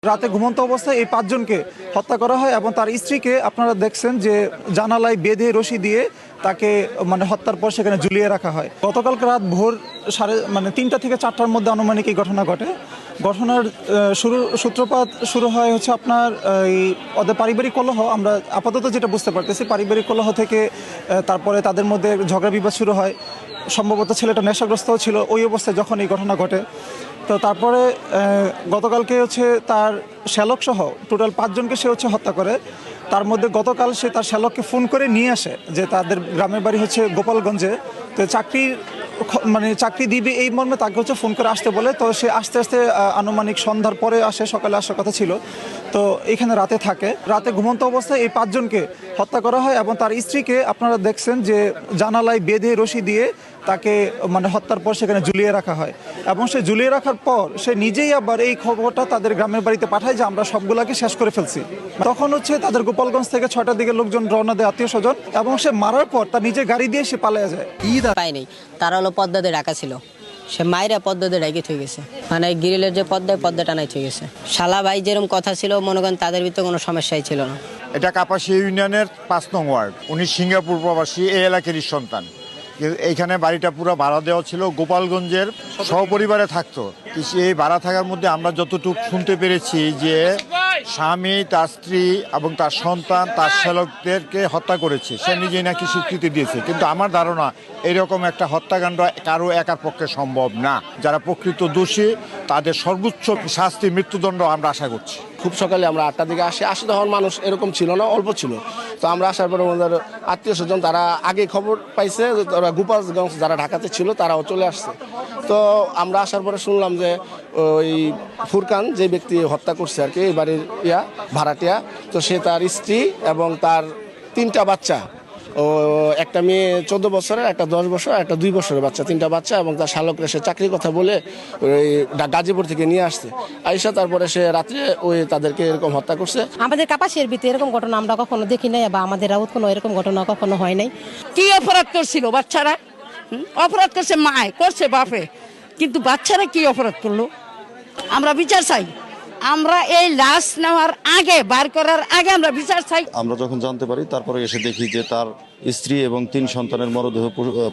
রাতে ঘুমন্ত অবস্থায় এই ৫ জনকে হত্যা করা হয় এবং তার স্ত্রীকে আপনারা দেখছেন যে জানালায় বেঁধে রশি দিয়ে তাকে হত্যার পর সেখানে ঝুলিয়ে রাখা হয়। গতকালকে রাত ভোর ৩টা থেকে ৪টার মধ্যে আনুমানিক এই ঘটনা ঘটে। ঘটনার সূত্রপাত শুরু হয় হচ্ছে আপনার এই ওদের পারিবারিক কলহ। আমরা আপাতত যেটা বুঝতে পারতেছি পারিবারিক কলহ থেকে তারপরে তাদের মধ্যে ঝগড়া বিবাদ শুরু হয়। সম্ভবত ছেলেটা নেশাগ্রস্তও ছিল ওই অবস্থায় যখন এই ঘটনা ঘটে। তো তারপরে গতকালকে হচ্ছে তার শ্যালক সহ টোটাল ৫ জনকে সে হত্যা করে। তার মধ্যে গতকাল সে তার শ্যালককে ফোন করে নিয়ে আসে যে তাদের গ্রামের বাড়ি হচ্ছে গোপালগঞ্জে। তো চাকরি দিবে এই মর্মে তাকে ফোন করে আসতে বলে। তো সে আস্তে আস্তে আনুমানিক সন্ধ্যার পরে আসে, সকালে আসার কথা ছিল। তো এখানে রাতে থাকে। রাতে ঘুমন্ত অবস্থায় এই ৫ জনকে হত্যা করা হয় এবং তার স্ত্রীকে আপনারা দেখছেন যে জানালায় বেঁধে রশি দিয়ে তাকে হত্যার পর সেখানে ঝুলিয়ে রাখা হয় এবং সে ঝুলিয়ে রাখার পর সে নিজেই আবার এই খবরটা তাদের গ্রামের বাড়িতে পাঠায় যে আমরা সবগুলাকে শেষ করে ফেলছি। তখন তাদের গোপালগঞ্জ থেকে ৬টার দিকে লোকজন রওনা দেয়, আত্মীয় স্বজন, এবং সে মারার পর তার নিজের গাড়ি দিয়ে সে পালিয়ে যায়। পায়নি, তারা হলো পদ্মাতে ঢাকা ছিল, সে মায়েরা পদ্মাতে ঢাকে থয়ে গেছে, গ্রিলের যে পদ্মা টানাই থয়ে গেছে। শালা ভাই যেরকম কথা ছিল মনে করেন তাদের ভিতরে কোনো সমস্যাই ছিল না। এটা কাপাসিয়া ইউনিয়নের ৫ নং ওয়ার্ড। উনি সিঙ্গাপুর প্রবাসী, এই এলাকারই সন্তান। এইখানে বাড়িটা পুরো ভাড়া দেওয়া ছিল, গোপালগঞ্জের সহপরিবারে থাকতো। এই ভাড়া থাকার মধ্যে আমরা যতটুকু শুনতে পেরেছি যে স্বামী, তার স্ত্রী এবং তার সন্তান তার শ্যালকদেরকে হত্যা করেছে, সে নিজেই নাকি স্বীকৃতি দিয়েছে। কিন্তু আমার ধারণা এরকম একটা হত্যাকাণ্ড কারো একার পক্ষে সম্ভব না। যারা প্রকৃত দোষী তাদের সর্বোচ্চ শাস্তি, মৃত্যুদণ্ড আমরা আশা করছি। খুব সকালে আমরা ৮টার দিকে আসি তখন মানুষ এরকম ছিল না, অল্প ছিল। তো আমরা আসার পরে আমাদের আত্মীয় স্বজন তারা আগে খবর পাইছে, তারা গোপালগঞ্জ যারা ঢাকাতে ছিল তারাও চলে আসছে। তো আমরা আসার পরে শুনলাম যে ওই ফুরকান যে ব্যক্তি হত্যা করছে আর কি, এই বাড়ির ভাড়াটিয়া, তো সে তার স্ত্রী এবং তার 3টা বাচ্চা, ও একটা মেয়ে 14 বছরের, একটা 10 বছর, একটা 2 বছরের বাচ্চা, 3টা বাচ্চা, এবং তার শালকরা সে চাকরির কথা বলে ওই গাজীপুর থেকে নিয়ে আসছে আইসা। তারপরে সে রাত্রে ওই তাদেরকে এরকম হত্যা করছে। আমাদের কাপাসিয়ার ভিতরে এরকম ঘটনা আমরা কখনো দেখি নাই, বা আমাদের রাউত কোনো এরকম ঘটনা কখনো হয় নাই। কি অপরাধ করছিল বাচ্চারা? অপরাধ করছে মায়, করছে বাপে, কিন্তু বাচ্চারা কি অপরাধ করলো? আমরা বিচার চাই। আমরা এই লাশ নেওয়ার আগে, বার করার আগে আমরা বিচার চাই। আমরা যখন জানতে পারি তারপরে এসে দেখি যে তার স্ত্রী এবং 3 সন্তানের মরদেহ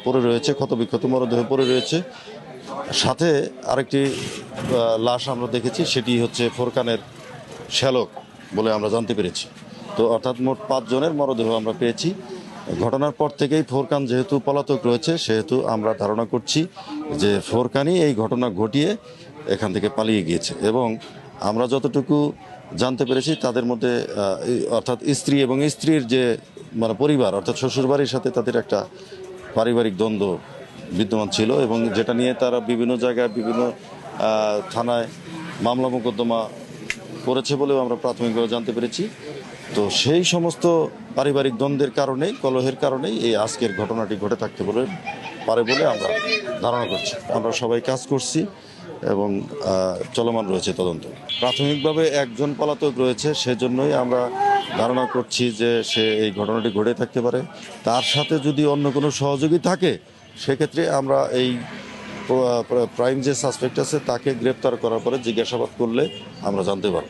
পড়ে রয়েছে, ক্ষতবিক্ষত মরদেহ পড়ে রয়েছে। সাথে আরেকটি লাশ আমরা দেখেছি, সেটি হচ্ছে ফোরকানের শ্যালক বলে আমরা জানতে পেরেছি। তো অর্থাৎ মোট 5 জনের মরদেহ আমরা পেয়েছি। ঘটনার পর থেকেই ফোরকান যেহেতু পলাতক রয়েছে, সেহেতু আমরা ধারণা করছি যে ফোরকানই এই ঘটনা ঘটিয়ে এখান থেকে পালিয়ে গিয়েছে। এবং আমরা যতটুকু জানতে পেরেছি তাদের মধ্যে অর্থাৎ স্ত্রী এবং স্ত্রীর যে পরিবার, অর্থাৎ শ্বশুরবাড়ির সাথে তাদের একটা পারিবারিক দ্বন্দ্ব বিদ্যমান ছিল, এবং যেটা নিয়ে তারা বিভিন্ন জায়গায় বিভিন্ন থানায় মামলা মোকদ্দমা করেছে বলেও আমরা প্রাথমিকভাবে জানতে পেরেছি। তো সেই সমস্ত পারিবারিক দ্বন্দ্বের কারণেই, কলহের কারণেই এই আজকের ঘটনাটি ঘটে থাকতে পারে বলে আমরা ধারণা করছি। আমরা সবাই কাজ করছি এবং চলমান রয়েছে তদন্ত। প্রাথমিকভাবে একজন পলাতক রয়েছে, সেজন্যই আমরা ধারণা করছি যে সে এই ঘটনাটি ঘটে থাকতে পারে। তার সাথে যদি অন্য কোনো সহযোগী থাকে সেক্ষেত্রে আমরা এই প্রাইম যে সাসপেক্ট আছে তাকে গ্রেপ্তার করার পরে জিজ্ঞাসাবাদ করলে আমরা জানতে পারব।